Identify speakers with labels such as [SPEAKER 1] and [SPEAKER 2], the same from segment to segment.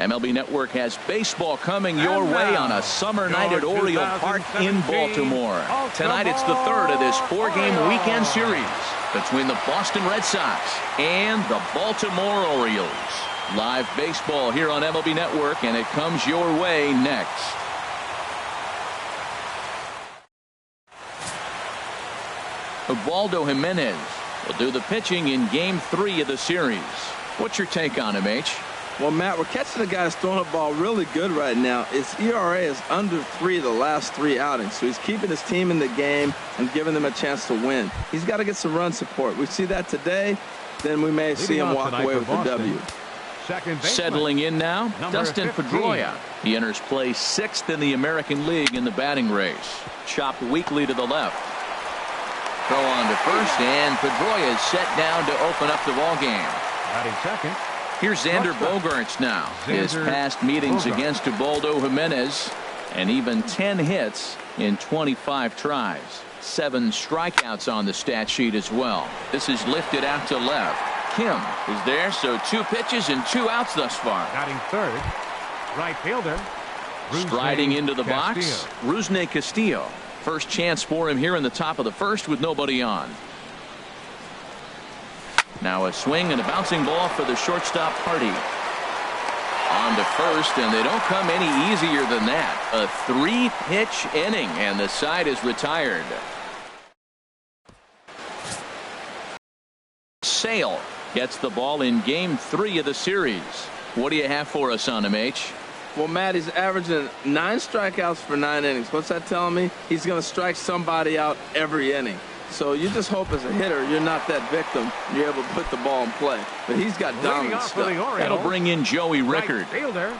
[SPEAKER 1] MLB Network has baseball coming your way on a summer night at Oriole Park in Baltimore. Tonight it's the third of this four-game weekend series between the Boston Red Sox and the Baltimore Orioles. Live baseball here on MLB Network, and it comes your way next. Ubaldo Jimenez will do the pitching in Game 3 of the series. What's your take on him, H?
[SPEAKER 2] Well, Matt, we're catching a guy who's throwing the ball really good right now. His ERA is under 3 the last 3 outings, so he's keeping his team in the game and giving them a chance to win. He's got to get some run support. We see that today, then we may see him walk away with the W.
[SPEAKER 1] Settling in now, Dustin Pedroia. He enters play 6th in the American League in the batting race. Chopped weakly to the left. Throw on to first, and Pedroia is set down to open up the ball game.
[SPEAKER 3] Batting second.
[SPEAKER 1] Here's Xander Bogaerts now. His past meetings against Ubaldo Jimenez, and even 10 hits in 25 tries. 7 strikeouts on the stat sheet as well. This is lifted out to left. Kim is there, so 2 pitches and 2 outs thus far.
[SPEAKER 3] Batting third, right fielder.
[SPEAKER 1] Striding into the box, Rusney Castillo. First chance for him here in the top of the first with nobody on. Now a swing and a bouncing ball for the shortstop Hardy. On to first, and they don't come any easier than that. A 3-pitch inning, and the side is retired. Sale gets the ball in Game 3 of the series. What do you have for us on him, H?
[SPEAKER 2] Well, Matt, he's averaging 9 strikeouts for 9 innings. What's that telling me? He's going to strike somebody out every inning. So you just hope as a hitter you're not that victim. You're able to put the ball in play. But he's got dominant stuff.
[SPEAKER 1] That'll bring in Joey Rickard.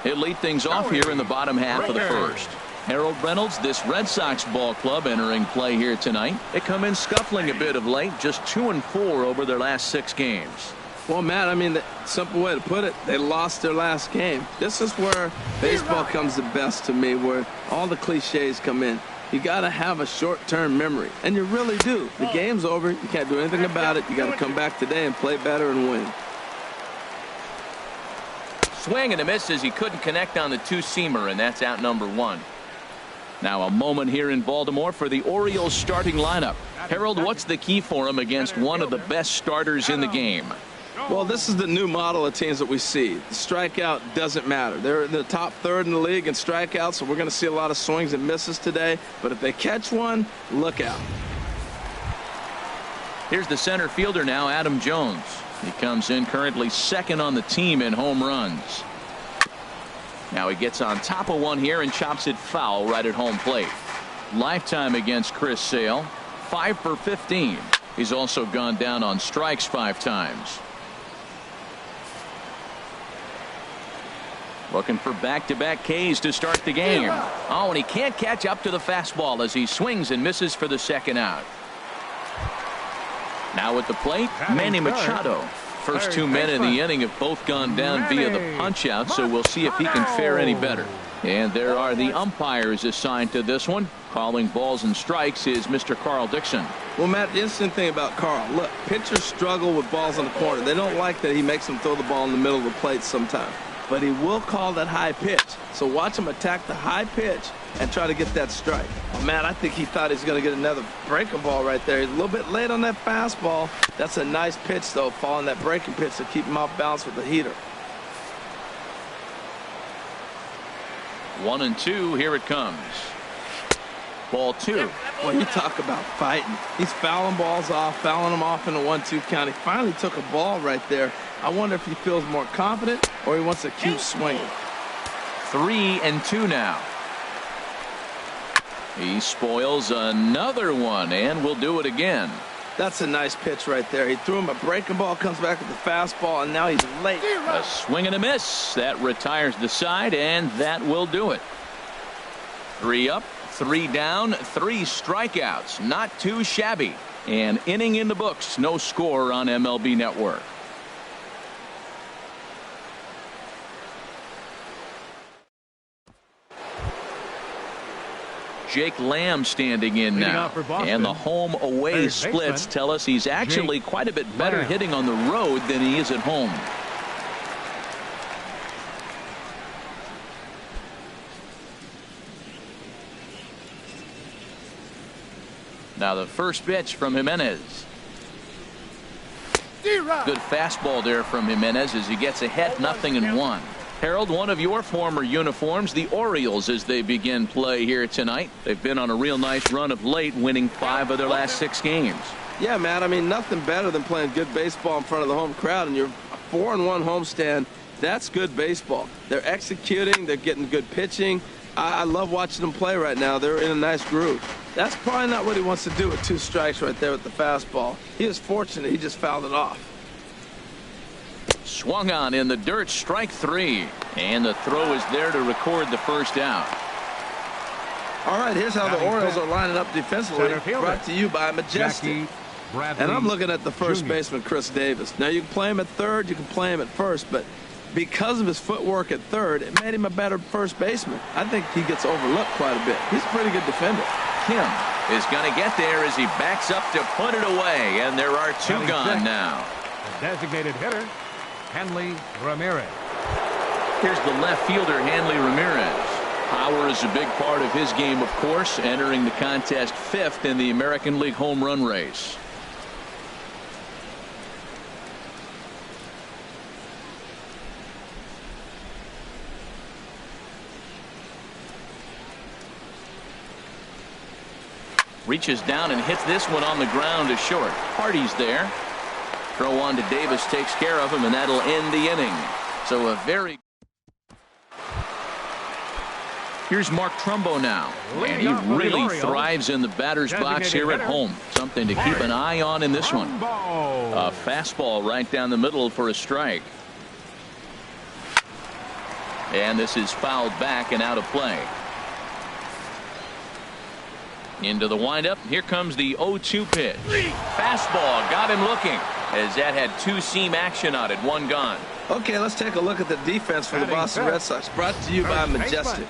[SPEAKER 1] He'll lead things off here in the bottom half of the first. Harold Reynolds, this Red Sox ball club entering play here tonight. They come in scuffling a bit of late, just 2-4 over their last 6 games.
[SPEAKER 2] Well, Matt, I mean, the simple way to put it, they lost their last game. This is where baseball comes the best to me, where all the cliches come in. You got to have a short-term memory, and you really do. The game's over. You can't do anything about it. You got to come back today and play better and win.
[SPEAKER 1] Swing and a miss as he couldn't connect on the 2-seamer, and that's out number 1. Now a moment here in Baltimore for the Orioles starting lineup. Harold, what's the key for him against one of the best starters in the game?
[SPEAKER 2] Well, this is the new model of teams that we see. The strikeout doesn't matter. They're in the top 3rd in the league in strikeouts, so we're going to see a lot of swings and misses today. But if they catch one, look out.
[SPEAKER 1] Here's the center fielder now, Adam Jones. He comes in currently 2nd on the team in home runs. Now he gets on top of one here and chops it foul right at home plate. Lifetime against Chris Sale, 5 for 15. He's also gone down on strikes 5 times. Looking for back-to-back Ks to start the game. Oh, and he can't catch up to the fastball as he swings and misses for the 2nd out. Now at the plate, Manny Machado. First 2 men in the inning have both gone down via the punch-out, so we'll see if he can fare any better. And there are the umpires assigned to this one. Calling balls and strikes is Mr. Carl Dixon.
[SPEAKER 2] Well, Matt, the interesting thing about Carl, look, pitchers struggle with balls on the corner. They don't like that he makes them throw the ball in the middle of the plate sometimes. But he will call that high pitch. So watch him attack the high pitch and try to get that strike. Oh, man, I think he thought he was going to get another breaking ball right there. He's a little bit late on that fastball. That's a nice pitch, though, following that breaking pitch to keep him off balance with the heater.
[SPEAKER 1] 1-2, here it comes. Ball 2.
[SPEAKER 2] Well, you talk about fighting. He's fouling balls off, fouling them off in the 1-2 count. He finally took a ball right there. I wonder if he feels more confident or he wants to keep swinging.
[SPEAKER 1] 3-2 now. He spoils another one and will do it again.
[SPEAKER 2] That's a nice pitch right there. He threw him a breaking ball, comes back with the fastball, and now he's late.
[SPEAKER 1] A swing and a miss. That retires the side, and that will do it. 3 up, 3 down, 3 strikeouts. Not too shabby. An inning in the books. No score on MLB Network. Jake Lamb standing in now, and the home away splits tell us he's actually quite a bit better hitting on the road than he is at home. Now the first pitch from Jimenez. Good fastball there from Jimenez as he gets ahead 0-1. Harold, one of your former uniforms, the Orioles, as they begin play here tonight. They've been on a real nice run of late, winning 5 of their last 6 games.
[SPEAKER 2] Yeah, Matt, I mean, nothing better than playing good baseball in front of the home crowd, and you're 4-1 homestand. That's good baseball. They're executing. They're getting good pitching. I love watching them play right now. They're in a nice groove. That's probably not what he wants to do with 2 strikes right there with the fastball. He was fortunate. He just fouled it off.
[SPEAKER 1] Swung on in the dirt, strike 3. And the throw is there to record the first out.
[SPEAKER 2] All right, here's how the Orioles are lining up defensively. Brought to you by Majestic. And I'm looking at the first baseman, Chris Davis. Now, you can play him at third, you can play him at first, but because of his footwork at third, it made him a better first baseman. I think he gets overlooked quite a bit. He's a pretty good defender.
[SPEAKER 1] Kim is going to get there as he backs up to put it away, and there are 2 gone now.
[SPEAKER 3] The designated hitter, Hanley Ramirez.
[SPEAKER 1] Here's the left fielder, Hanley Ramirez. Power is a big part of his game, of course, entering the contest 5th in the American League home run race. Reaches down and hits this one on the ground to short. Hardy's there. Throw on to Davis takes care of him, and that'll end the inning. So a very... Here's Mark Trumbo now. And he really thrives in the batter's box here at home. Something to keep an eye on in this one. A fastball right down the middle for a strike. And this is fouled back and out of play. Into the windup. Here comes the 0-2 pitch. Fastball got him looking as that had 2-seam action on it. 1 gone.
[SPEAKER 2] Okay, let's take a look at the defense for the Boston Red Sox. Brought to you by Majestic.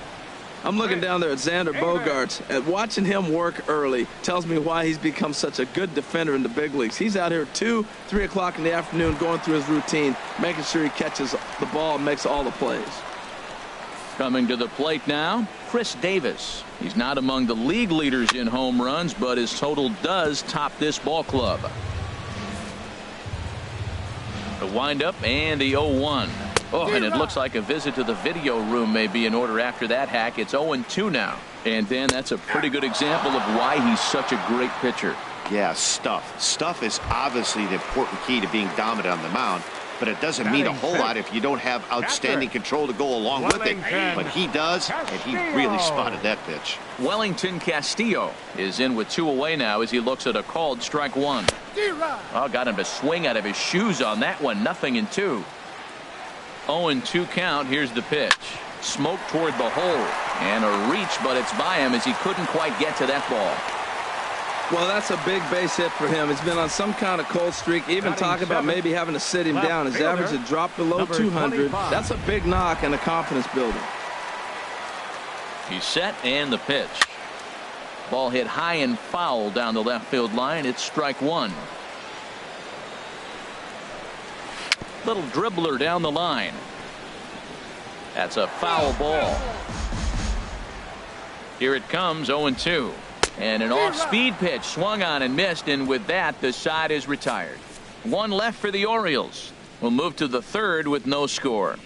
[SPEAKER 2] I'm looking down there at Xander Bogaerts, and watching him work early tells me why he's become such a good defender in the big leagues. He's out here at 2, 3 o'clock in the afternoon going through his routine, making sure he catches the ball and makes all the plays.
[SPEAKER 1] Coming to the plate now, Chris Davis. He's not among the league leaders in home runs, but his total does top this ball club. The windup and the 0-1. Oh, and it looks like a visit to the video room may be in order after that hack. It's 0-2 now. And Dan, that's a pretty good example of why he's such a great pitcher.
[SPEAKER 4] Yeah, stuff. Stuff is obviously the important key to being dominant on the mound. But it doesn't mean a whole lot if you don't have outstanding control to go along with it. But he does, and he really spotted that pitch.
[SPEAKER 1] Wellington Castillo is in with 2 away now as he looks at a called strike 1. Oh, got him to swing out of his shoes on that one. 0-2. 0-2 count. Here's the pitch. Smoke toward the hole. And a reach, but it's by him as he couldn't quite get to that ball.
[SPEAKER 2] Well, that's a big base hit for him. He's been on some kind of cold streak. Even talking about maybe having to sit him down. His average had dropped below 200. That's a big knock and a confidence builder.
[SPEAKER 1] He's set and the pitch. Ball hit high and foul down the left field line. It's strike 1. Little dribbler down the line. That's a foul ball. Here it comes, 0-2. And an off-speed pitch swung on and missed, and with that the side is retired. 1 left for the Orioles. We'll move to the 3rd with no score.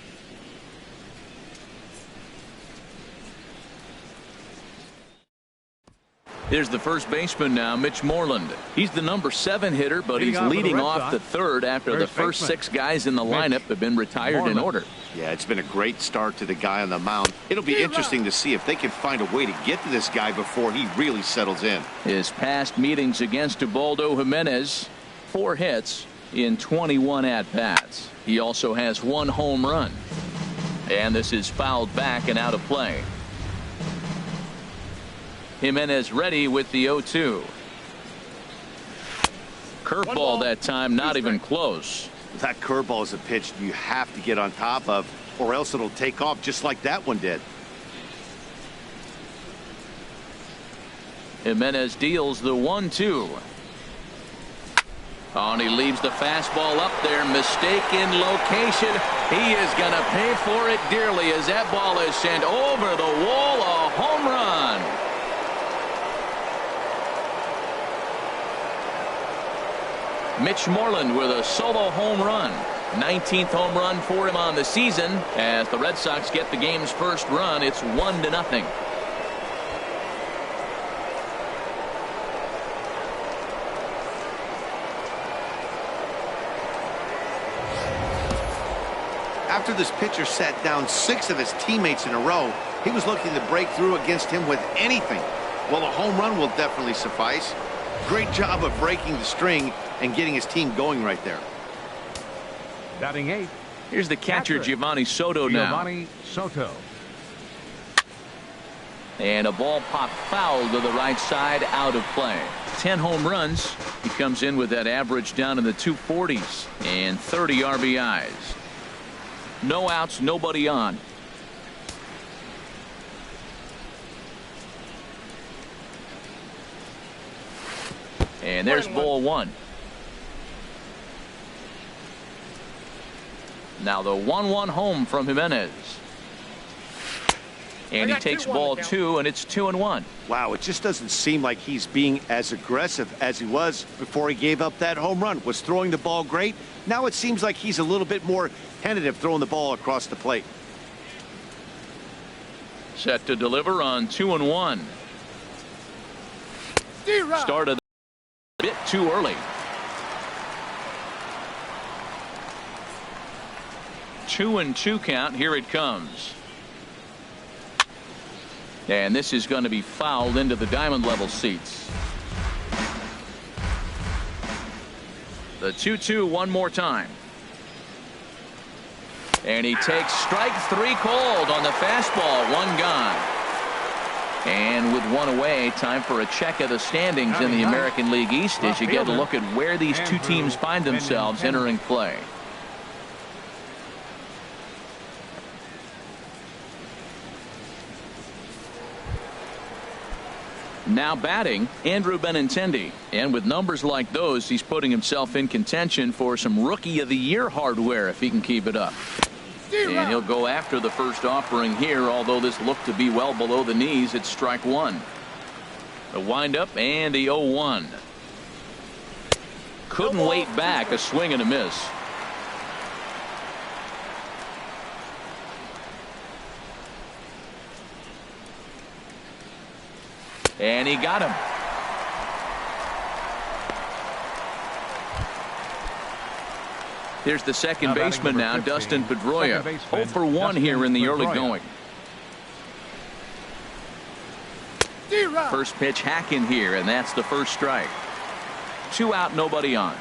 [SPEAKER 1] Here's the first baseman now, Mitch Moreland. He's the number 7 hitter, but he's leading off the 3rd after the first 6 guys in the lineup have been retired in order.
[SPEAKER 4] Yeah, it's been a great start to the guy on the mound. It'll be interesting to see if they can find a way to get to this guy before he really settles in.
[SPEAKER 1] His past meetings against Ubaldo Jimenez, 4 hits in 21 at-bats. He also has 1 home run. And this is fouled back and out of play. Jimenez ready with the 0-2. Curveball that time, not even close.
[SPEAKER 4] That curveball is a pitch you have to get on top of, or else it'll take off just like that one did.
[SPEAKER 1] Jimenez deals the 1-2. Oh, and he leaves the fastball up there. Mistaken location. He is going to pay for it dearly as that ball is sent over the wall. A home run. Mitch Moreland with a solo home run. 19th home run for him on the season. As the Red Sox get the game's first run, it's 1-0.
[SPEAKER 4] After this pitcher sat down 6 of his teammates in a row, he was looking to break through against him with anything. Well, a home run will definitely suffice. Great job of breaking the string and getting his team going right there.
[SPEAKER 3] Batting 8.
[SPEAKER 1] Here's the catcher, Giovanni Soto now.
[SPEAKER 3] Giovanni Soto.
[SPEAKER 1] And a ball popped foul to the right side, out of play. 10 home runs. He comes in with that average down in the 240s and 30 RBIs. No outs, nobody on. And there's ball 1. Now the 1-1 home from Jimenez. And he takes ball 2, and it's 2-1.
[SPEAKER 4] Wow, it just doesn't seem like he's being as aggressive as he was before he gave up that home run. Was throwing the ball great. Now it seems like he's a little bit more tentative throwing the ball across the plate.
[SPEAKER 1] Set to deliver on 2-1. Started a bit too early. 2-2 count. Here it comes. And this is going to be fouled into the diamond level seats. The 2-2 one more time. And he takes strike 3 called on the fastball. 1 gone. And with 1 away, time for a check of the standings in the American League East as you get a look at where these two teams find themselves entering play. Now batting, Andrew Benintendi. And with numbers like those, he's putting himself in contention for some Rookie of the Year hardware if he can keep it up. And he'll go after the first offering here, although this looked to be well below the knees. It's strike 1. The windup and the 0-1. Couldn't wait back. A swing and a miss. And he got him. Here's the second baseman now, Dustin Pedroia. 0 for 1 here in the early going. First pitch hacking here, and that's the first strike. 2 out, nobody on.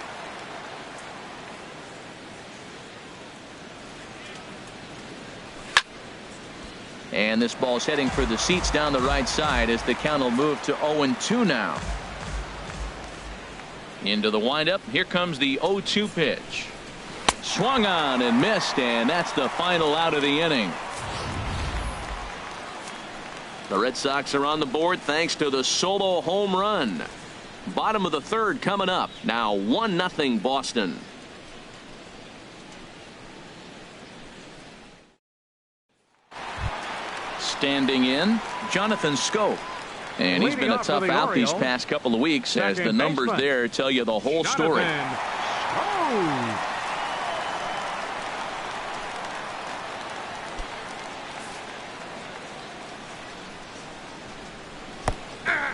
[SPEAKER 1] And this ball's heading for the seats down the right side as the count will move to 0-2 now. Into the windup. Here comes the 0-2 pitch. Swung on and missed, and that's the final out of the inning. The Red Sox are on the board thanks to the solo home run. Bottom of the 3rd coming up. Now 1-0 Boston. Standing in, Jonathan Scope. And he's been a tough out these past couple of weeks as the numbers there tell you the whole story.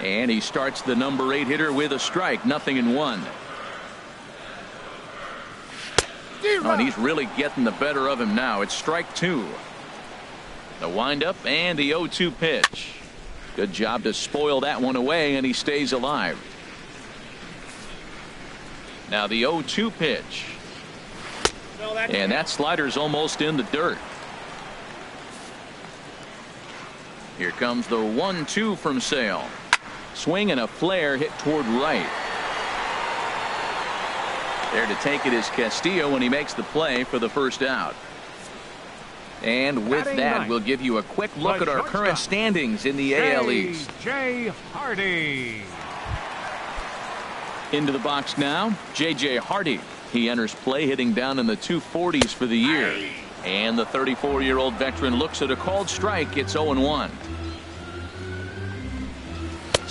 [SPEAKER 1] And he starts the number 8 hitter with a strike. 0-1. Oh, and he's really getting the better of him now. It's strike 2. The windup and the 0-2 pitch. Good job to spoil that one away, and he stays alive. Now the 0-2 pitch. And that slider's almost in the dirt. Here comes the 1-2 from Sale. Swing and a flare hit toward right. There to take it is Castillo when he makes the play for the first out. And with that, we'll give you a quick look at our current standings in the AL East.
[SPEAKER 3] J.J. Hardy.
[SPEAKER 1] Into the box now, J.J. Hardy. He enters play hitting down in the 240s for the year. And the 34-year-old veteran looks at a called strike. It's 0-1.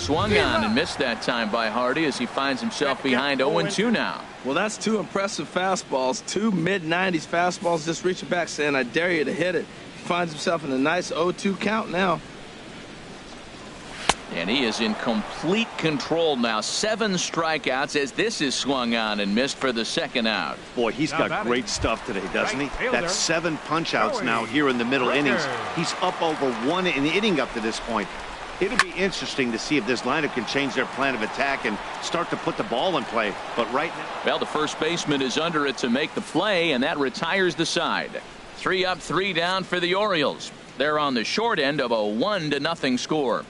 [SPEAKER 1] swung on and missed that time by Hardy as he finds himself behind 0-2 now.
[SPEAKER 2] Well, that's two impressive fastballs, two mid-90s fastballs just reaching back saying, I dare you to hit it. He finds himself in a nice 0-2 count now.
[SPEAKER 1] And he is in complete control now. 7 strikeouts as this is swung on and missed for the second out.
[SPEAKER 4] Boy, he's got great stuff today, doesn't he? That's 7 punch-outs now here in the middle innings. He's up over 1 inning up to this point. It'll be interesting to see if this lineup can change their plan of attack and start to put the ball in play. But right now,
[SPEAKER 1] well, the first baseman is under it to make the play, and that retires the side. 3 up, 3 down for the Orioles. They're on the short end of a 1-0 score.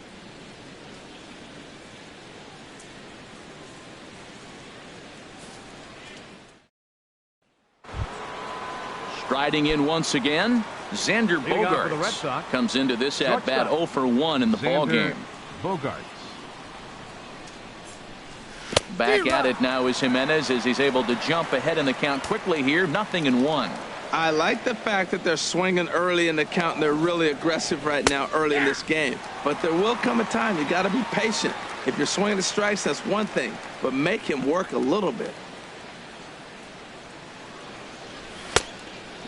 [SPEAKER 1] Striding in once again, Xander Bogaerts comes into this at bat 0 for 1 in the ball game.
[SPEAKER 3] Bogaerts.
[SPEAKER 1] Back at it now is Jimenez as he's able to jump ahead in the count quickly here. 0-1.
[SPEAKER 2] I like the fact that they're swinging early in the count and they're really aggressive right now early in this game. But there will come a time you got to be patient. If you're swinging the strikes, that's one thing, but make him work a little bit.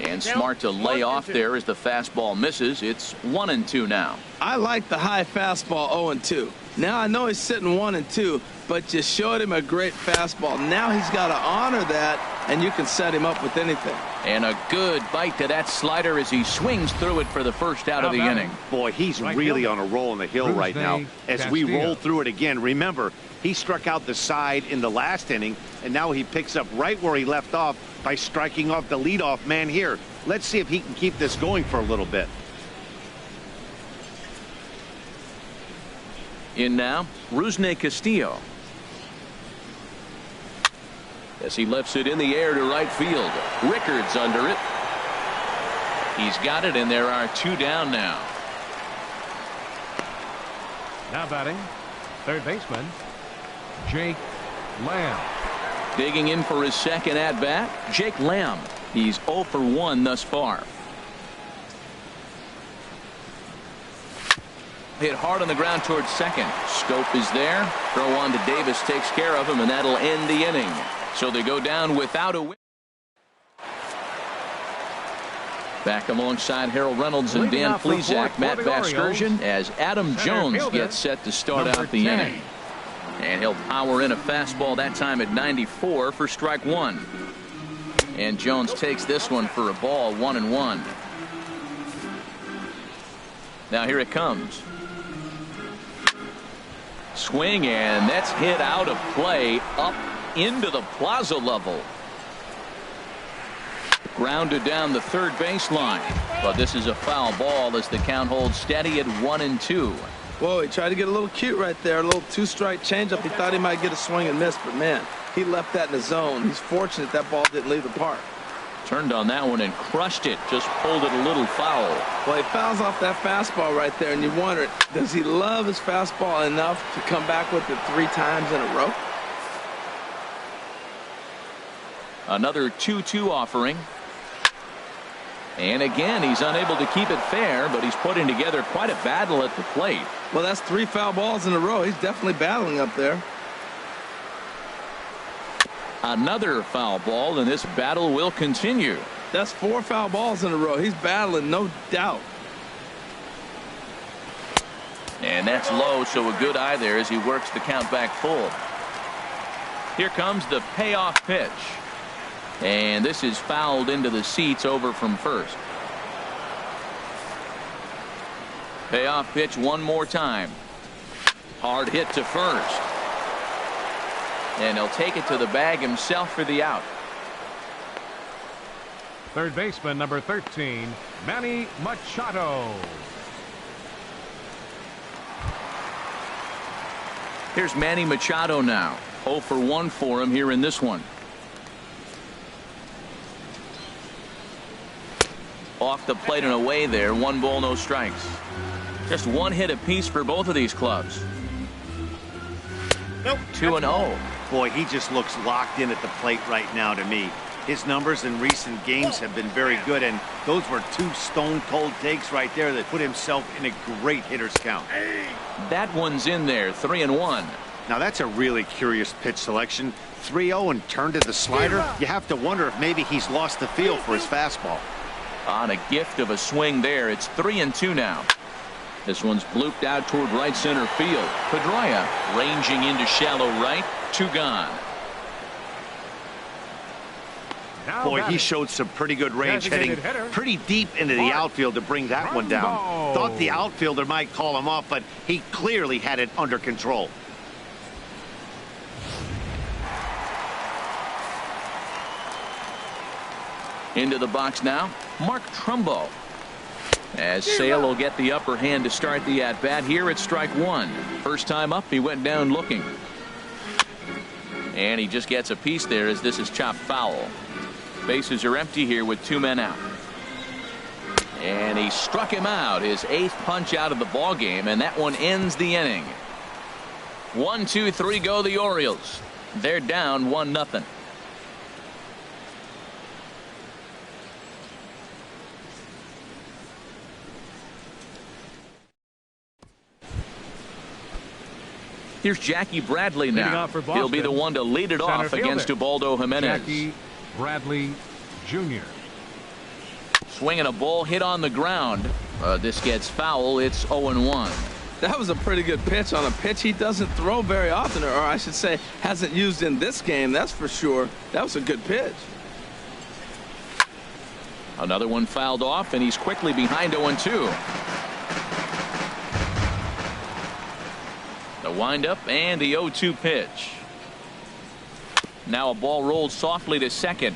[SPEAKER 1] And smart to lay off there as the fastball misses. It's 1-2 now.
[SPEAKER 2] I like the high fastball 0-2. Now I know he's sitting 1-2, but you showed him a great fastball. Now he's got to honor that, and you can set him up with anything.
[SPEAKER 1] And a good bite to that slider as he swings through it for the first out of the inning.
[SPEAKER 4] Boy, he's really on a roll in the hill right now. As we roll through it again, remember, he struck out the side in the last inning, and now he picks up right where he left off by striking off the leadoff man here. Let's see if he can keep this going for a little bit.
[SPEAKER 1] In now, Rusney Castillo. As he lifts it in the air to right field. Rickards under it. He's got it, and there are 2 down now.
[SPEAKER 3] Now batting, third baseman, Jake Lamb.
[SPEAKER 1] Digging in for his second at-bat, Jake Lamb. He's 0 for 1 thus far. Hit hard on the ground towards second. Stope is there. Throw on to Davis takes care of him, and that'll end the inning. So they go down without a win. Back alongside Harold Reynolds and Dan Plesac, Matt Vasgersian, as Adam Jones gets set to start out the inning. And he'll power in a fastball that time at 94 for strike 1. And Jones takes this one for a ball, 1-1. Now here it comes. Swing, and that's hit out of play up into the plaza level. Grounded down the third baseline. But this is a foul ball as the count holds steady at 1-2.
[SPEAKER 2] Whoa, he tried to get a little cute right there. A little 2-strike changeup. He thought he might get a swing and miss, but man, he left that in the zone. He's fortunate that ball didn't leave the park.
[SPEAKER 1] Turned on that one and crushed it. Just pulled it a little foul.
[SPEAKER 2] Well, he fouls off that fastball right there, and you wonder, does he love his fastball enough to come back with it 3 times in a row?
[SPEAKER 1] Another 2-2 offering. And again, he's unable to keep it fair, but he's putting together quite a battle at the plate.
[SPEAKER 2] Well, that's 3 foul balls in a row. He's definitely battling up there.
[SPEAKER 1] Another foul ball, and this battle will continue.
[SPEAKER 2] That's 4 foul balls in a row. He's battling, no doubt.
[SPEAKER 1] And that's low, so a good eye there as he works the count back full. Here comes the payoff pitch. And this is fouled into the seats over from first. Payoff pitch one more time. Hard hit to first. And he'll take it to the bag himself for the out.
[SPEAKER 3] Third baseman number 13, Manny Machado.
[SPEAKER 1] Here's Manny Machado now. 0 for 1 for him here in this one. Off the plate and away there. 1 ball, no strikes. Just 1 hit apiece for both of these clubs.
[SPEAKER 4] Nope.
[SPEAKER 1] 2-0.
[SPEAKER 4] Boy, he just looks locked in at the plate right now to me. His numbers in recent games have been very good, and those were two stone-cold takes right there that put himself in a great hitter's count.
[SPEAKER 1] That one's in there, 3-1.
[SPEAKER 4] Now that's a really curious pitch selection. 3-0 and turned to the slider. You have to wonder if maybe he's lost the feel for his fastball.
[SPEAKER 1] On a gift of a swing there, it's 3-2 now. This one's blooped out toward right center field. Pedroia ranging into shallow right. 2 gone.
[SPEAKER 4] Boy, he showed some pretty good range, heading pretty deep into the outfield to bring that one down. Thought the outfielder might call him off, but he clearly had it under control.
[SPEAKER 1] Into the box now, Mark Trumbo. As Sale will get the upper hand to start the at-bat here at strike 1. First time up, he went down looking. And he just gets a piece there as this is chopped foul. Bases are empty here with 2 men out. And he struck him out, his 8th punch out of the ball game, and that one ends the inning. 1, 2, 3 go the Orioles. They're down 1-0. Here's Jackie Bradley now. He'll be the one to lead it off against Ubaldo Jimenez.
[SPEAKER 3] Jackie Bradley Jr.
[SPEAKER 1] Swinging a ball hit on the ground. This gets foul. It's 0-1.
[SPEAKER 2] That was a pretty good pitch on a pitch he doesn't throw very often, or I should say hasn't used in this game, that's for sure. That was a good pitch.
[SPEAKER 1] Another one fouled off, and he's quickly behind 0-2. The windup and the 0-2 pitch. Now a ball rolled softly to second.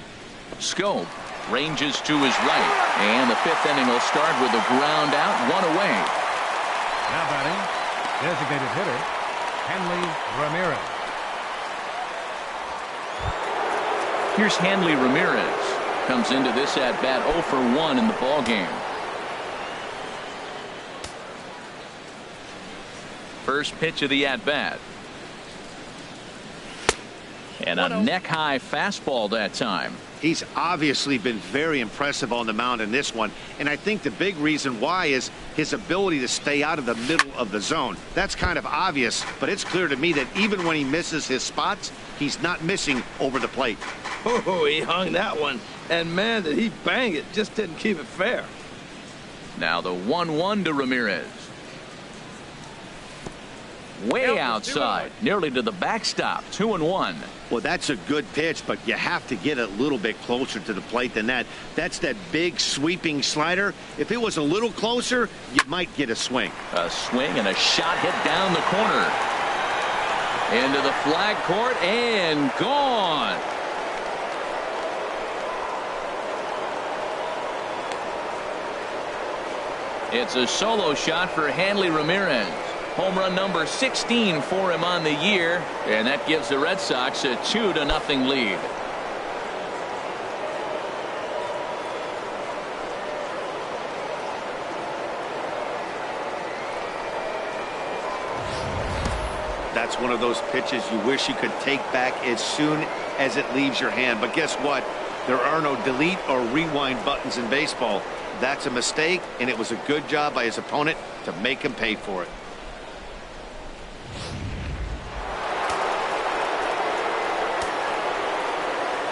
[SPEAKER 1] Scope ranges to his right, and the 5th inning will start with a ground out, 1 away.
[SPEAKER 3] Now batting, designated hitter, Hanley Ramirez.
[SPEAKER 1] Here's Hanley Ramirez. Comes into this at bat 0 for 1 in the ball game. First pitch of the at bat. And a neck high fastball that time.
[SPEAKER 4] He's obviously been very impressive on the mound in this one, and I think the big reason why is his ability to stay out of the middle of the zone. That's kind of obvious, but it's clear to me that even when he misses his spots, he's not missing over the plate.
[SPEAKER 2] Oh, he hung that one, and man, did he bang it. Just didn't keep it fair.
[SPEAKER 1] Now the 1-1 to Ramirez. Way outside, nearly to the backstop. 2-1.
[SPEAKER 4] Well, that's a good pitch, but you have to get a little bit closer to the plate than that. That's that big sweeping slider. If it was a little closer, you might get a swing.
[SPEAKER 1] A swing and a shot hit down the corner. Into the flag court and gone. It's a solo shot for Hanley Ramirez. Home run number 16 for him on the year, and that gives the Red Sox a 2-0 lead.
[SPEAKER 4] That's one of those pitches you wish you could take back as soon as it leaves your hand. But guess what? There are no delete or rewind buttons in baseball. That's a mistake, and it was a good job by his opponent to make him pay for it.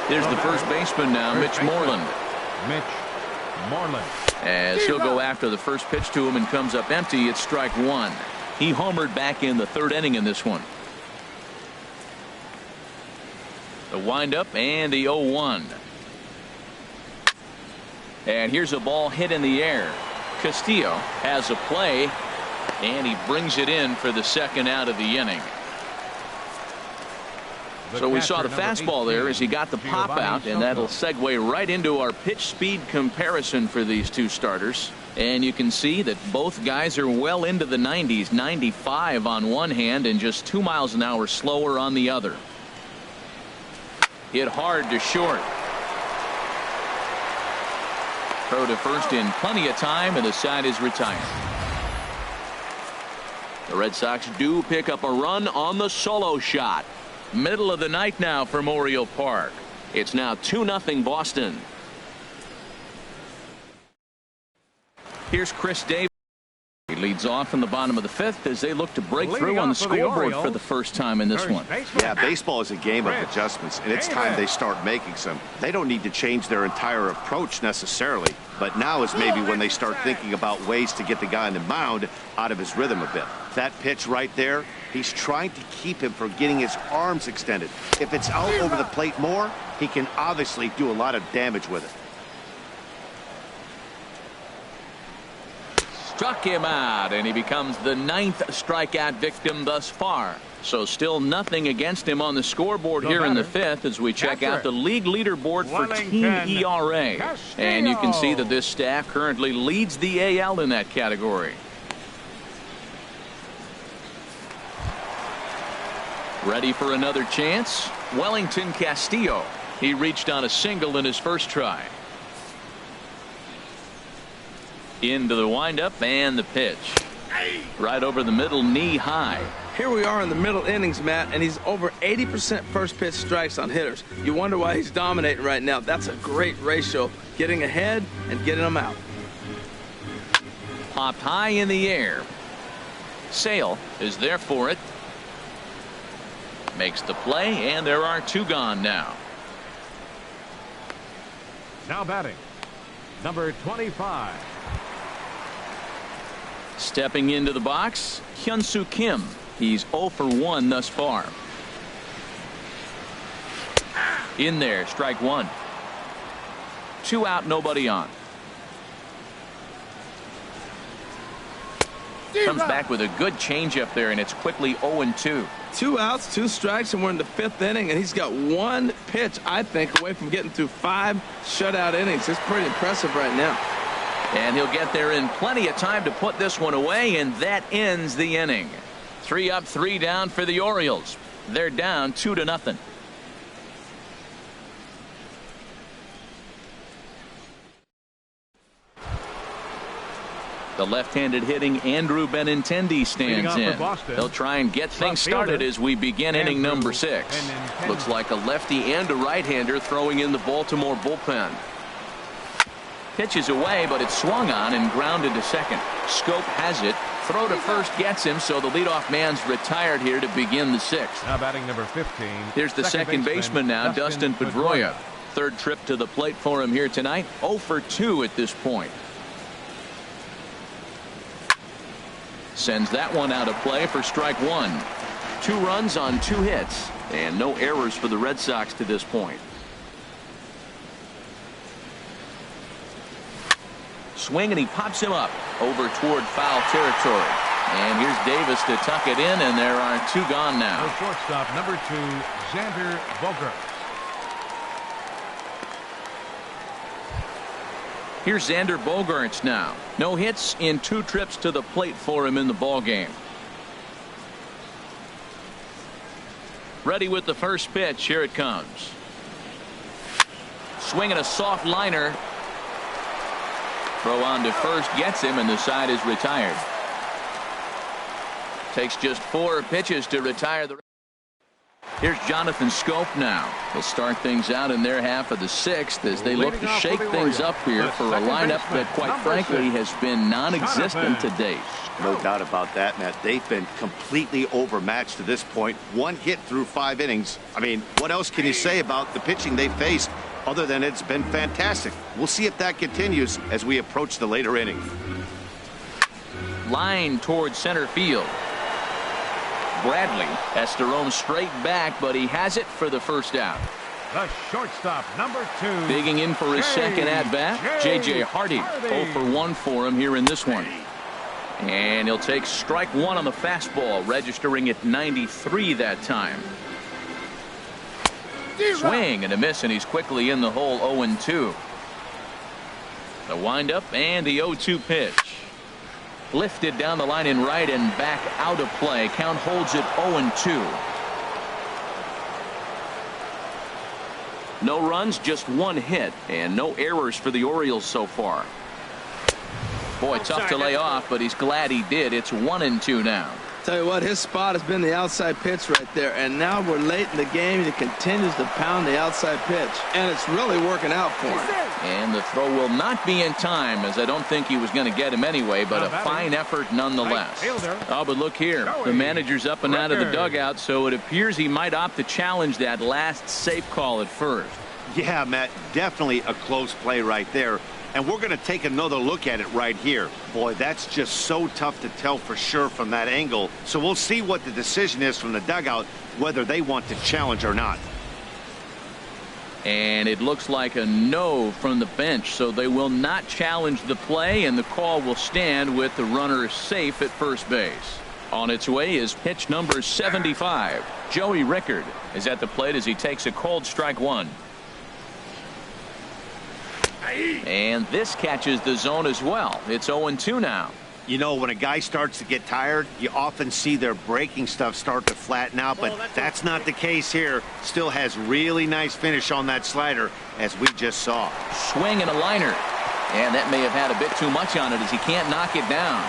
[SPEAKER 1] Here's the first baseman now, Mitch Moreland.
[SPEAKER 3] Mitch Moreland.
[SPEAKER 1] As he'll go after the first pitch to him and comes up empty, it's strike 1. He homered back in the 3rd inning in this one. The windup and the 0-1. And here's a ball hit in the air. Castillo has a play, and he brings it in for the 2nd out of the inning. So we saw the fastball there as he got the pop out, and that'll segue right into our pitch speed comparison for these two starters. And you can see that both guys are well into the 90s, 95 on one hand and just 2 miles an hour slower on the other. Hit hard to short. Throw to first in plenty of time, and the side is retired. The Red Sox do pick up a run on the solo shot. Middle of the night now from Oriole Park. It's now 2-0 Boston. Here's Chris Davis. He leads off in the bottom of the fifth as they look to break through on the scoreboard for the first time in this one.
[SPEAKER 4] Yeah, baseball is a game of adjustments, and it's time they start making some. They don't need to change their entire approach necessarily, but now is maybe when they start thinking about ways to get the guy on the mound out of his rhythm a bit. That pitch right there, he's trying to keep him from getting his arms extended. If it's out over the plate more, he can obviously do a lot of damage with it.
[SPEAKER 1] Struck him out, and he becomes the 9th strikeout victim thus far. So still nothing against him on the scoreboard here in the fifth as we check out the league leaderboard for team ERA. And you can see that this staff currently leads the AL in that category. Ready for another chance? Wellington Castillo. He reached on a single in his first try. Into the windup and the pitch. Right over the middle, knee high.
[SPEAKER 2] Here we are in the middle innings, Matt, and he's over 80% first pitch strikes on hitters. You wonder why he's dominating right now. That's a great ratio, getting ahead and getting them out.
[SPEAKER 1] Popped high in the air. Sale is there for it. Makes the play, and there are 2 gone now.
[SPEAKER 3] Now batting, number 25.
[SPEAKER 1] Stepping into the box, Hyun-Soo Kim. He's 0 for 1 thus far. In there, strike 1. 2 out, nobody on. Comes back with a good changeup there, and it's quickly 0-2.
[SPEAKER 2] 2 outs, 2 strikes, and we're in the 5th inning, and he's got 1 pitch, I think, away from getting through 5 shutout innings. It's pretty impressive right now.
[SPEAKER 1] And he'll get there in plenty of time to put this one away, and that ends the inning. 3 up, 3 down for the Orioles. They're down 2-0. The left-handed hitting Andrew Benintendi stands in. They'll try and get things started as we begin inning number 6. Looks like a lefty and a right-hander throwing in the Baltimore bullpen. Pitches away, but it's swung on and grounded to second. Scope has it. Throw to first gets him, so the leadoff man's retired here to begin the 6th.
[SPEAKER 3] Now batting number 15.
[SPEAKER 1] Here's the second baseman now, Dustin Pedroia. 3rd trip to the plate for him here tonight. 0 for 2 at this point. Sends that one out of play for strike 1. 2 runs on 2 hits, and no errors for the Red Sox to this point. Swing, and he pops him up over toward foul territory. And here's Davis to tuck it in, and there are 2 gone now.
[SPEAKER 3] The shortstop, number 2, Xander Bogart.
[SPEAKER 1] Here's Xander Bogaerts now. No hits in 2 trips to the plate for him in the ballgame. Ready with the first pitch. Here it comes. Swinging a soft liner. Throw on to first gets him, and the side is retired. Takes just 4 pitches to retire the. Here's Jonathan Scope now. He'll start things out in their half of the 6th as they look to shake things up here for a lineup that, quite frankly, has been non-existent to date.
[SPEAKER 4] No doubt about that, Matt. They've been completely overmatched to this point. 1 hit through 5 innings. I mean, what else can you say about the pitching they faced other than it's been fantastic? We'll see if that continues as we approach the later innings.
[SPEAKER 1] Line towards center field. Bradley has to roam straight back, but he has it for the first out.
[SPEAKER 3] The shortstop, number 2.
[SPEAKER 1] Digging in for his second at-bat, J.J. Hardy. 0 for 1 for him here in this one. And he'll take strike 1 on the fastball, registering at 93 that time. Swing and a miss, and he's quickly in the hole. 0-2. The windup and the 0-2 pitch. Lifted down the line in right and back out of play. Count holds it 0-2. No runs, just 1 hit, and no errors for the Orioles so far. Boy, tough to lay off, but he's glad he did. It's 1-2 now.
[SPEAKER 2] Tell you what, his spot has been the outside pitch right there, and now we're late in the game, and he continues to pound the outside pitch, and it's really working out for him.
[SPEAKER 1] And the throw will not be in time, as I don't think he was going to get him anyway, but a fine effort nonetheless. Oh, but look here. The manager's up and out of the dugout, so it appears he might opt to challenge that last safe call at first.
[SPEAKER 4] Yeah, Matt, definitely a close play right there. And we're going to take another look at it right here. Boy, that's just so tough to tell for sure from that angle. So we'll see what the decision is from the dugout, whether they want to challenge or not.
[SPEAKER 1] And it looks like a no from the bench, so they will not challenge the play, and the call will stand with the runner safe at first base. On its way is pitch number 75. Joey Rickard is at the plate as he takes a cold strike one. And this catches the zone as well. It's 0-2 now.
[SPEAKER 4] You know, when a guy starts to get tired, you often see their breaking stuff start to flatten out, but that's not the case here. Still has really nice finish on that slider, as we just saw.
[SPEAKER 1] Swing and a liner. And that may have had a bit too much on it as he can't knock it down.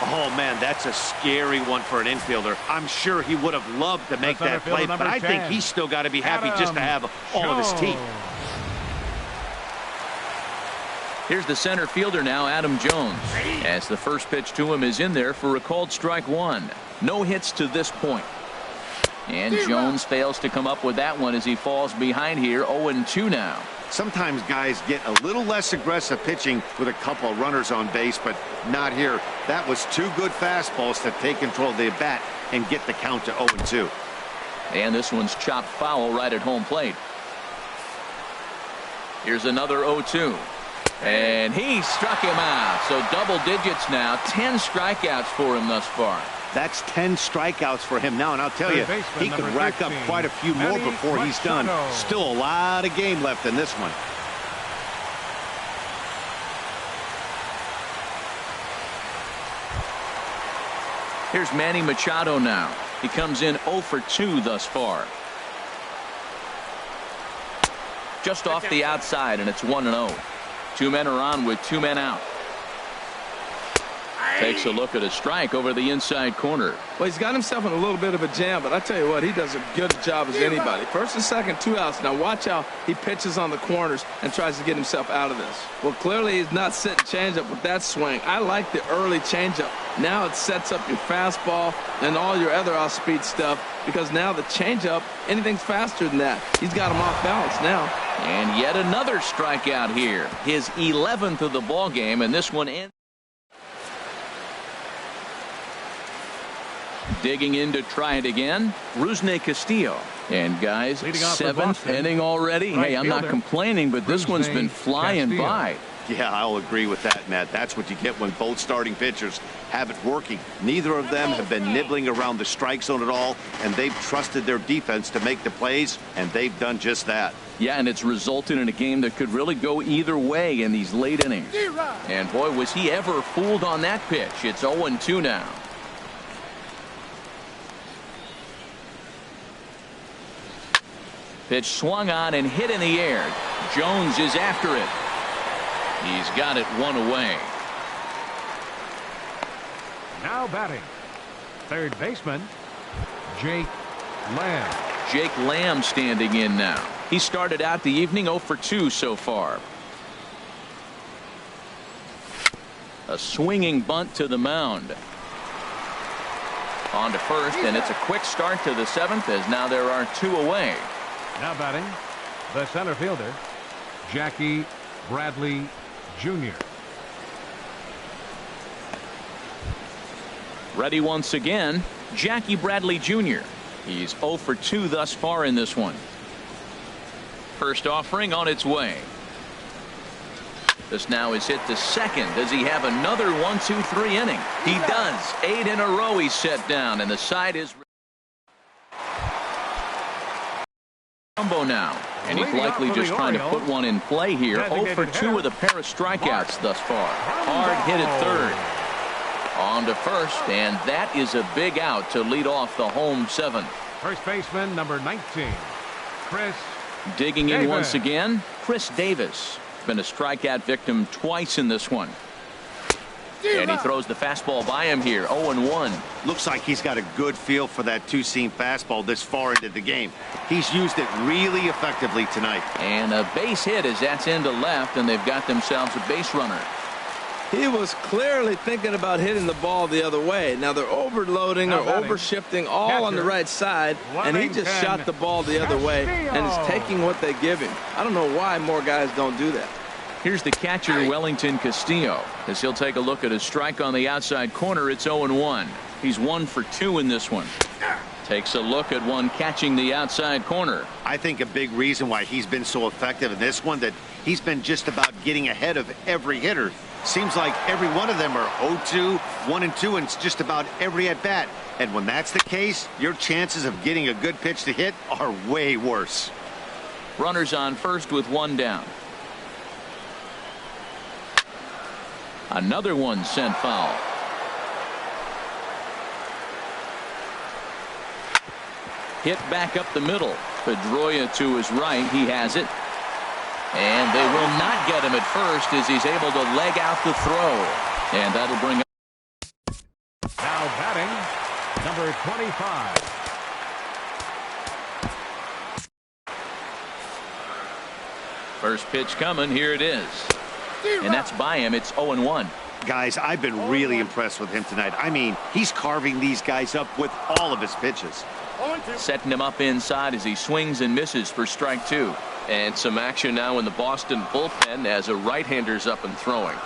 [SPEAKER 4] Oh, man, that's a scary one for an infielder. I'm sure he would have loved to make that play, but I think he's still got to be happy just to have all of his team.
[SPEAKER 1] Here's the center fielder now, Adam Jones, as the first pitch to him is in there for a called strike one. No hits to this point. And Jones fails to come up with that one as he falls behind here. 0-2 now.
[SPEAKER 4] Sometimes guys get a little less aggressive pitching with a couple of runners on base, but not here. That was two good fastballs to take control of the bat and get the count to 0-2.
[SPEAKER 1] And this one's chopped foul right at home plate. Here's another 0-2. And he struck him out. So double digits now. 10 strikeouts for him thus far.
[SPEAKER 4] That's 10 strikeouts for him now, and I'll tell you, he could rack up quite a few more before he's done. Still a lot of game left in this one.
[SPEAKER 1] Here's Manny Machado now. He comes in 0 for 2 thus far. Just off the outside, and it's 1-0. 2 men are on with 2 men out. Takes a look at a strike over the inside corner.
[SPEAKER 2] Well, he's got himself in a little bit of a jam, but I tell you what, he does a good job as anybody. First and second, 2 outs. Now watch how he pitches on the corners and tries to get himself out of this. Well, clearly he's not sitting changeup with that swing. I like the early changeup. Now it sets up your fastball and all your other off-speed stuff, because now the changeup, anything's faster than that. He's got him off balance now.
[SPEAKER 1] And yet another strikeout here. His 11th of the ball game, and this one ends. Digging in to try it again, Rusney Castillo. And guys, 7th inning already. Hey, I'm not complaining, but this one's been flying by.
[SPEAKER 4] Yeah, I'll agree with that, Matt. That's what you get when both starting pitchers have it working. Neither of them have been nibbling around the strike zone at all, and they've trusted their defense to make the plays, and they've done just that.
[SPEAKER 1] Yeah, and it's resulted in a game that could really go either way in these late innings. And boy, was he ever fooled on that pitch. It's 0-2 now. Pitch swung on and hit in the air. Jones is after it. He's got it 1 away.
[SPEAKER 3] Now batting, third baseman, Jake Lamb.
[SPEAKER 1] Jake Lamb standing in now. He started out the evening 0 for 2 so far. A swinging bunt to the mound. On to first, and it's a quick start to the 7th, as now there are 2 away.
[SPEAKER 3] Now batting, the center fielder, Jackie Bradley Jr.
[SPEAKER 1] Ready once again, Jackie Bradley Jr. He's 0 for 2 thus far in this one. First offering on its way. This now is hit to second. Does he have another 1-2-3 inning? He does. 8 in a row he's set down, and the side is now, and he's likely just trying to put one in play here. 0 for 2 with a pair of strikeouts thus far. Hard hit at third. On to first, and that is a big out to lead off the home 7th.
[SPEAKER 3] First baseman number 19, Chris
[SPEAKER 1] Digging in
[SPEAKER 3] Davis.
[SPEAKER 1] once again, Chris Davis. Been a strikeout victim twice in this one. And he throws the fastball by him here. 0-1.
[SPEAKER 4] Looks like he's got a good feel for that two-seam fastball this far into the game. He's used it really effectively tonight.
[SPEAKER 1] And a base hit as that's into left, and they've got themselves a base runner.
[SPEAKER 2] He was clearly thinking about hitting the ball the other way. Now they're overloading or overshifting all on the right side, and he just shot the ball the other way and is taking what they give him. I don't know why more guys don't do that.
[SPEAKER 1] Here's the catcher, Wellington Castillo, as he'll take a look at his strike on the outside corner. It's 0-1. He's 1 for 2 in this one. Takes a look at one catching the outside corner.
[SPEAKER 4] I think a big reason why he's been so effective in this one, that he's been just about getting ahead of every hitter. Seems like every one of them are 0-2, 1-2, and it's just about every at-bat. And when that's the case, your chances of getting a good pitch to hit are way worse.
[SPEAKER 1] Runners on first with 1 down. Another one sent foul. Hit back up the middle. Pedroia to his right. He has it. And they will not get him at first as he's able to leg out the throw. And that'll bring up.
[SPEAKER 3] Now batting, number 25.
[SPEAKER 1] First pitch coming. Here it is. And that's by him. It's 0-1.
[SPEAKER 4] Guys, I've been really impressed with him tonight. I mean, he's carving these guys up with all of his pitches.
[SPEAKER 1] Setting him up inside as he swings and misses for strike 2. And some action now in the Boston bullpen as a right-hander's up and throwing.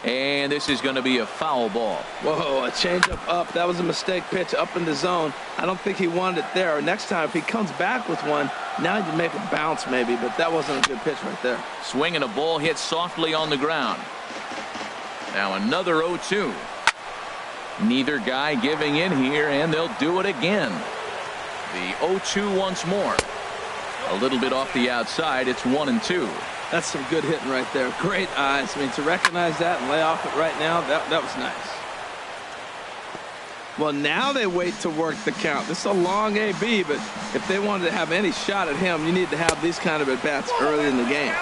[SPEAKER 1] And this is going to be a foul ball.
[SPEAKER 2] Whoa, a changeup up. That was a mistake pitch up in the zone. I don't think he wanted it there. Next time, if he comes back with one, now you make it bounce maybe, but that wasn't a good pitch right there.
[SPEAKER 1] Swinging a ball hit softly on the ground. Now another 0-2. Neither guy giving in here, and they'll do it again. The 0-2 once more. A little bit off the outside. It's 1-2.
[SPEAKER 2] That's some good hitting right there. Great eyes. I mean, to recognize that and lay off it right now, that was nice. Well, now they wait to work the count. This is a long AB, but if they wanted to have any shot at him, you need to have these kind of at-bats early in the game.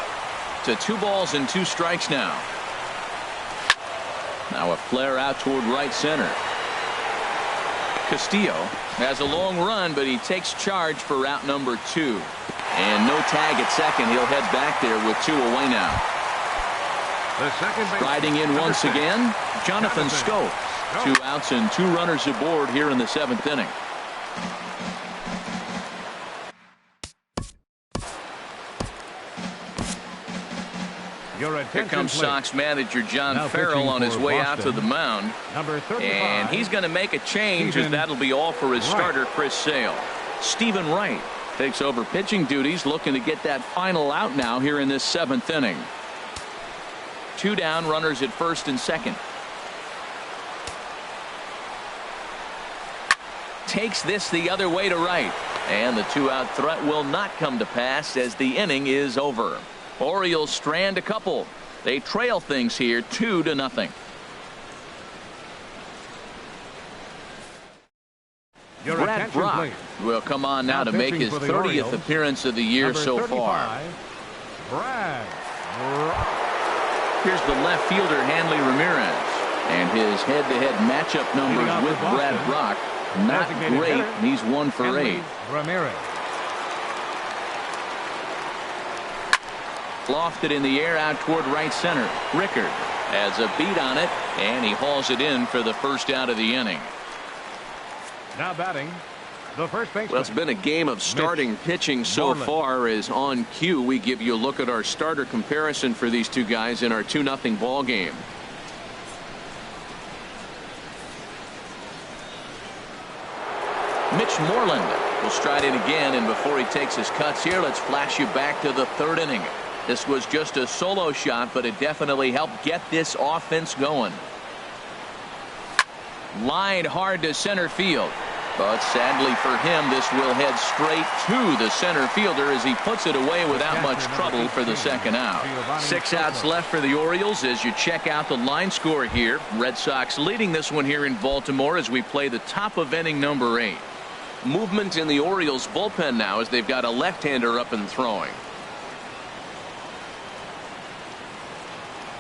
[SPEAKER 1] To 2 balls and 2 strikes now. Now a flare out toward right center. Castillo has a long run, but he takes charge for route number 2. And no tag at second. He'll head back there with 2 away now.
[SPEAKER 3] The second
[SPEAKER 1] riding in once again, Jonathan Schoop. 2 outs and 2 runners aboard here in the 7th inning. Here comes Sox manager John Farrell on his way out to the mound. And he's going to make a change, as that'll be all for his starter, Chris Sale. Stephen Wright takes over pitching duties, looking to get that final out now here in this 7th inning. 2 down, runners at first and second. Takes this the other way to right. And the 2-out threat will not come to pass as the inning is over. Orioles strand a couple. They trail things here 2-0. Brad Brock will come on now to make his 30th appearance of the year so far. Here's the left fielder, Hanley Ramirez. And his head-to-head matchup numbers with Brad Brock, not great. He's 1 for 8. Lofted in the air out toward right center. Rickard has a beat on it, and he hauls it in for the first out of the inning.
[SPEAKER 3] Now batting, the first baseman.
[SPEAKER 1] Well, it's been a game of starting pitching so far. As on cue, we give you a look at our starter comparison for these 2 guys in our 2-0 ball game. Mitch Moreland will stride in again, and before he takes his cuts here, let's flash you back to the 3rd inning. This was just a solo shot, but it definitely helped get this offense going. Lined hard to center field, but sadly for him, this will head straight to the center fielder as he puts it away without much trouble for the 2nd out. 6 outs left for the Orioles as you check out the line score here. Red Sox leading this one here in Baltimore as we play the top of inning number 8. Movement in the Orioles bullpen now as they've got a left-hander up and throwing.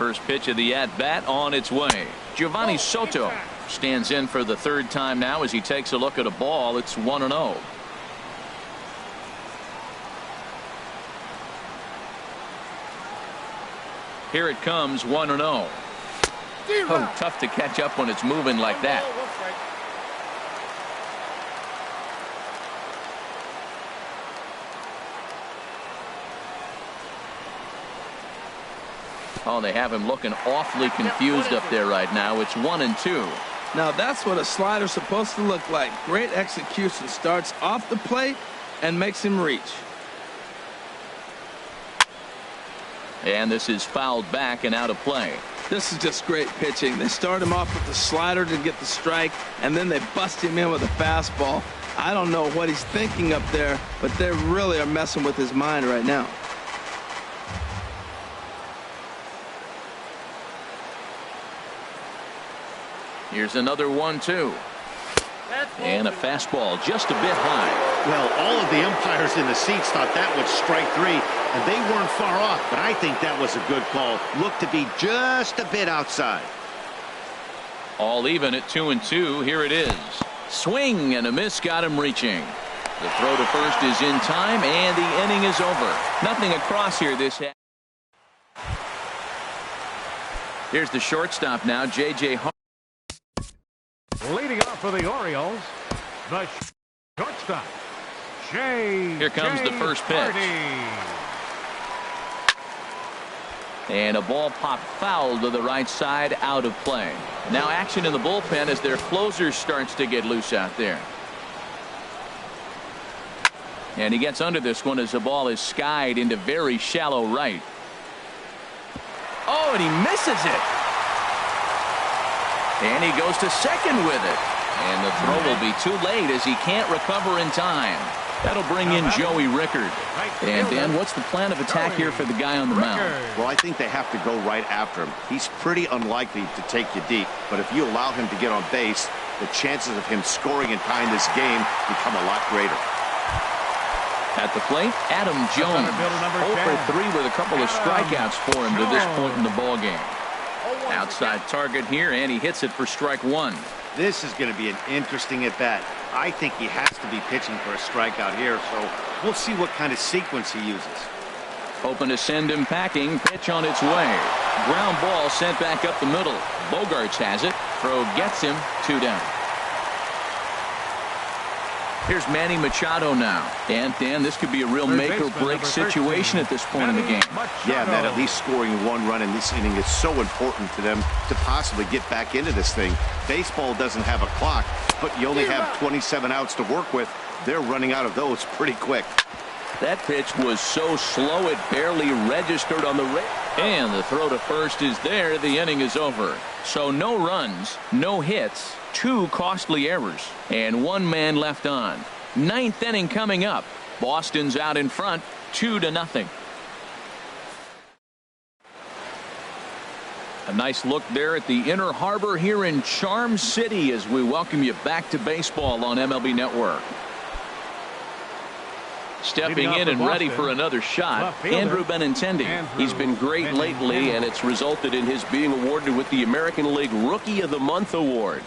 [SPEAKER 1] First pitch of the at-bat on its way. Giovanni Soto stands in for the third time now as he takes a look at a ball. It's 1-0. Here it comes, 1-0. Oh, tough to catch up when it's moving like that. Oh, they have him looking awfully confused up there right now. It's 1-2.
[SPEAKER 2] Now that's what a slider's supposed to look like. Great execution. Starts off the plate and makes him reach.
[SPEAKER 1] And this is fouled back and out of play.
[SPEAKER 2] This is just great pitching. They start him off with the slider to get the strike, and then they bust him in with a fastball. I don't know what he's thinking up there, but they really are messing with his mind right now.
[SPEAKER 1] Here's another 1-2. And a fastball just a bit high.
[SPEAKER 4] Well, all of the umpires in the seats thought that was strike three, and they weren't far off, but I think that was a good call. Looked to be just a bit outside.
[SPEAKER 1] All even at 2-2. Here it is. Swing and a miss got him reaching. The throw to first is in time, and the inning is over. Nothing across here this half. Here's the shortstop now, J.J. Hart.
[SPEAKER 3] Leading off for the Orioles, the shortstop,
[SPEAKER 1] Here comes the first pitch. And a ball popped foul to the right side, out of play. Now action in the bullpen as their closer starts to get loose out there. And he gets under this one as the ball is skied into very shallow right. Oh, and he misses it. And he goes to second with it. And the throw will be too late as he can't recover in time. That'll bring in Joey Rickard. And Dan, what's the plan of attack here for the guy on the mound?
[SPEAKER 4] Well, I think they have to go right after him. He's pretty unlikely to take you deep, but if you allow him to get on base, the chances of him scoring and tying this game become a lot greater.
[SPEAKER 1] At the plate, Adam Jones. 0 for 3 with a couple of strikeouts for him to this point in the ball game. Outside target here, and he hits it for strike one.
[SPEAKER 4] This is going to be an interesting at bat. I think he has to be pitching for a strikeout here, so we'll see what kind of sequence he uses.
[SPEAKER 1] Open to send him packing. Pitch on its way. Ground ball sent back up the middle. Bogarts has it. Throw gets him. 2 down. Here's Manny Machado now. And Dan, this could be a real make or break situation at this point in the game.
[SPEAKER 4] Yeah, that at least scoring 1 run in this inning is so important to them to possibly get back into this thing. Baseball doesn't have a clock, but you only have 27 outs to work with. They're running out of those pretty quick.
[SPEAKER 1] That pitch was so slow it barely registered on the rate. And the throw to first is there. The inning is over. So no runs, no hits, 2 costly errors, and 1 man left on. 9th inning coming up. Boston's out in front, 2-0. A nice look there at the Inner Harbor here in Charm City as we welcome you back to baseball on MLB Network. Stepping in and ready for another shot, Andrew Benintendi. He's been great lately, and it's resulted in his being awarded with the American League Rookie of the Month award.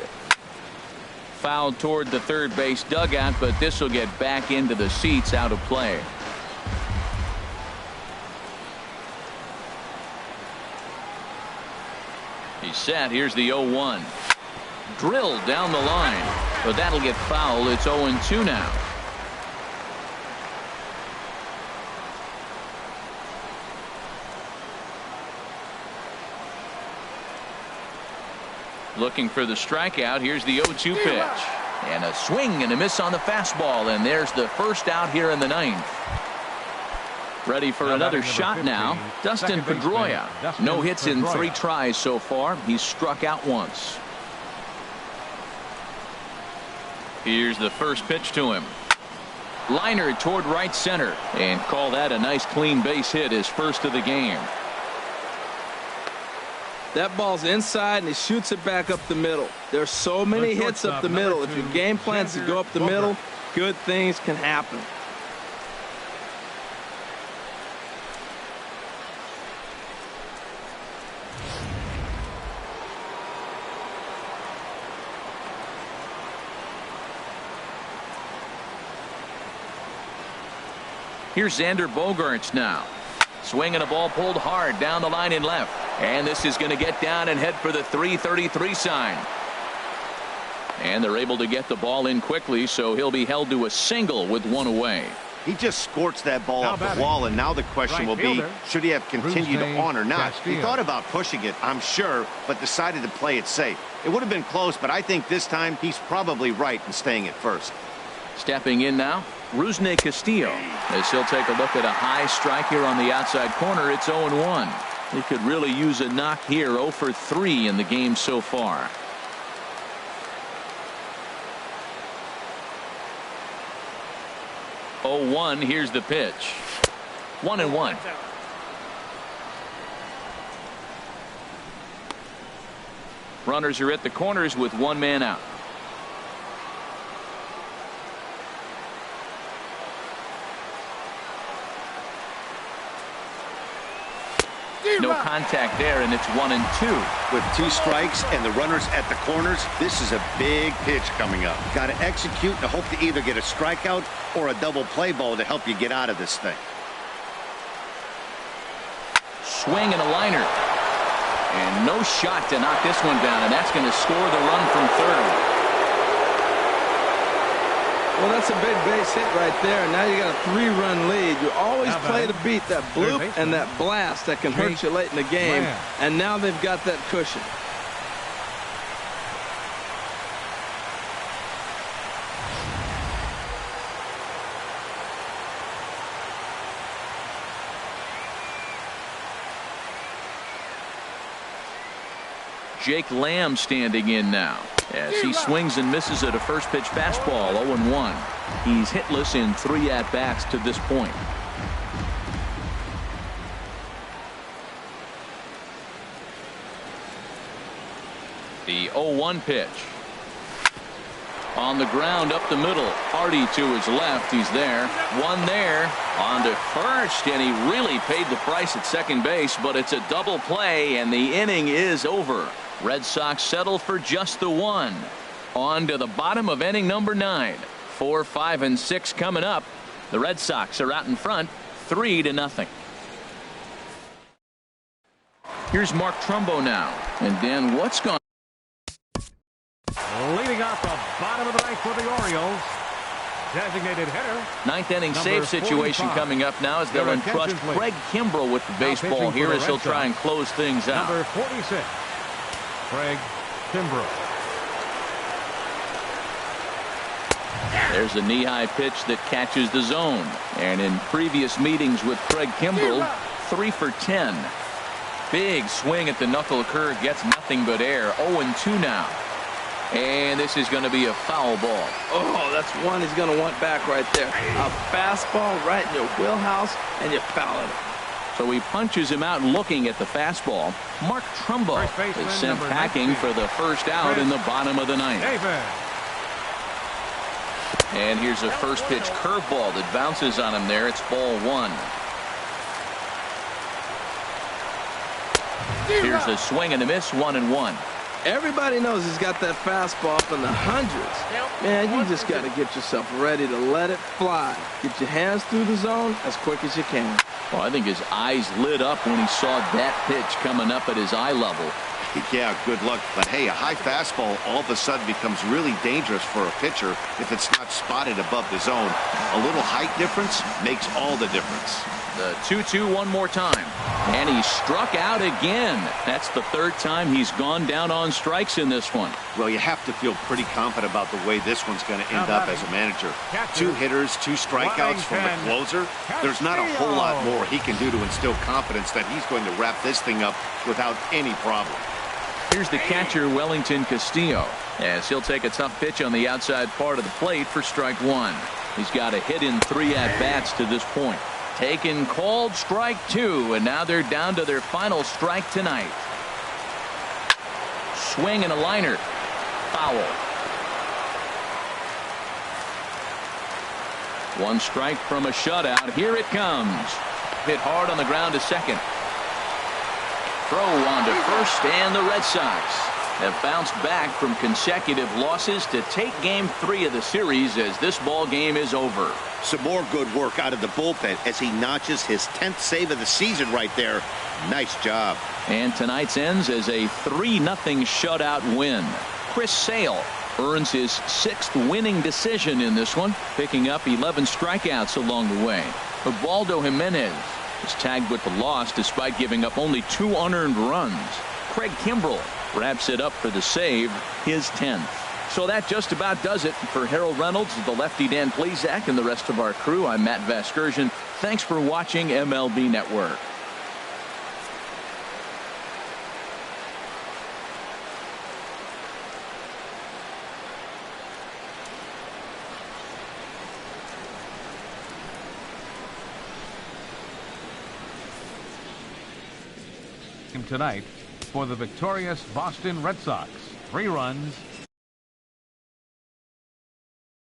[SPEAKER 1] Fouled toward the third base dugout, but this will get back into the seats, out of play. He's set. Here's the 0-1. Drilled down the line, but that'll get foul. It's 0-2 now. Looking for the strikeout. Here's the 0-2 pitch. And a swing and a miss on the fastball. And there's the first out here in the 9th. Ready for another shot now. Dustin Pedroia. No hits in 3 tries so far. He's struck out once. Here's the first pitch to him. Liner toward right center. And call that a nice clean base hit, his first of the game.
[SPEAKER 2] That ball's inside, and he shoots it back up the middle. There's so many hits up the middle. If your game plan's to go up the middle, good things can happen.
[SPEAKER 1] Here's Xander Bogaerts now. Swinging a ball pulled hard down the line and left. And this is going to get down and head for the 333 sign. And they're able to get the ball in quickly, so he'll be held to a single with one away.
[SPEAKER 4] He just scorched that ball off the wall, and now the question will be, should he have continued on or not? He thought about pushing it, I'm sure, but decided to play it safe. It would have been close, but I think this time he's probably right in staying at first.
[SPEAKER 1] Stepping in now, Rusney Castillo, as he'll take a look at a high strike here on the outside corner. It's 0-1. He could really use a knock here. 0 for 3 in the game so far. Oh, 1. Here's the pitch. 1-1. Runners are at the corners with one man out. No contact there, and it's 1-2.
[SPEAKER 4] With 2 strikes and the runners at the corners, this is a big pitch coming up. Got to execute and hope to either get a strikeout or a double play ball to help you get out of this thing.
[SPEAKER 1] Swing and a liner. And no shot to knock this one down, and that's going to score the run from third.
[SPEAKER 2] Well, that's a big base hit right there. Now you got a 3-run lead. You always play to beat that bloop and that blast that can hurt you late in the game. And now they've got that cushion.
[SPEAKER 1] Jake Lamb standing in now as he swings and misses at a first pitch fastball. 0-1. He's hitless in 3 at-bats to this point. The 0-1 pitch. On the ground up the middle. Hardy to his left. He's there. One there. On to first, and he really paid the price at second base, but it's a double play, and the inning is over. Red Sox settle for just the 1. On to the bottom of inning number 9. 4, 5, and 6 coming up. The Red Sox are out in front, 3-0. Here's Mark Trumbo now. And Dan, what's gone?
[SPEAKER 3] Leading off the bottom of the ninth for the Orioles. Designated hitter.
[SPEAKER 1] 9th inning save situation
[SPEAKER 3] 45.
[SPEAKER 1] Coming up now as they'll entrust Craig Kimbrell with the baseball here as he'll try and close things out.
[SPEAKER 3] Number 46. Craig Kimbrell.
[SPEAKER 1] There's a knee-high pitch that catches the zone. And in previous meetings with Craig Kimbrell, 3 for 10. Big swing at the knuckle curve, gets nothing but air. 0-2 now. And this is going to be a foul ball.
[SPEAKER 2] Oh, that's one he's going to want back right there. A fastball right in your wheelhouse, and you foul it.
[SPEAKER 1] So he punches him out looking at the fastball. Mark Trumbo is sent packing for the first out in the bottom of the 9th. And here's a first pitch curveball that bounces on him there. It's ball 1. Here's a swing and a miss. 1-1.
[SPEAKER 2] Everybody knows he's got that fastball up in the hundreds. Man, you just got to get yourself ready to let it fly. Get your hands through the zone as quick as you can.
[SPEAKER 1] Well, I think his eyes lit up when he saw that pitch coming up at his eye level.
[SPEAKER 4] Yeah, good luck. But hey, a high fastball all of a sudden becomes really dangerous for a pitcher if it's not spotted above the zone. A little height difference makes all the difference.
[SPEAKER 1] The 2-2 one more time. And he struck out again. That's the 3rd time he's gone down on strikes in this one.
[SPEAKER 4] Well, you have to feel pretty confident about the way this one's going to end up as a manager. 2 hitters, 2 strikeouts from the closer. There's not a whole lot more he can do to instill confidence that he's going to wrap this thing up without any problem.
[SPEAKER 1] Here's the catcher, Wellington Castillo, as he'll take a tough pitch on the outside part of the plate for strike 1. He's got a hit in 3 at-bats to this point. Taken, called, strike 2, and now they're down to their final strike tonight. Swing and a liner. Foul. 1 strike from a shutout. Here it comes. Hit hard on the ground to second. Throw on to first, and the Red Sox have bounced back from consecutive losses to take Game 3 of the series as this ball game is over.
[SPEAKER 4] Some more good work out of the bullpen as he notches his 10th save of the season right there. Nice job.
[SPEAKER 1] And tonight's ends as a 3-0 shutout win. Chris Sale earns his 6th winning decision in this one, picking up 11 strikeouts along the way. Ubaldo Jimenez is tagged with the loss despite giving up only 2 unearned runs. Craig Kimbrell wraps it up for the save, his 10th. So that just about does it for Harold Reynolds, the lefty Dan Plesac, and the rest of our crew. I'm Matt Vasgersian. Thanks for watching MLB Network.
[SPEAKER 3] Tonight for the victorious Boston Red Sox. 3 runs,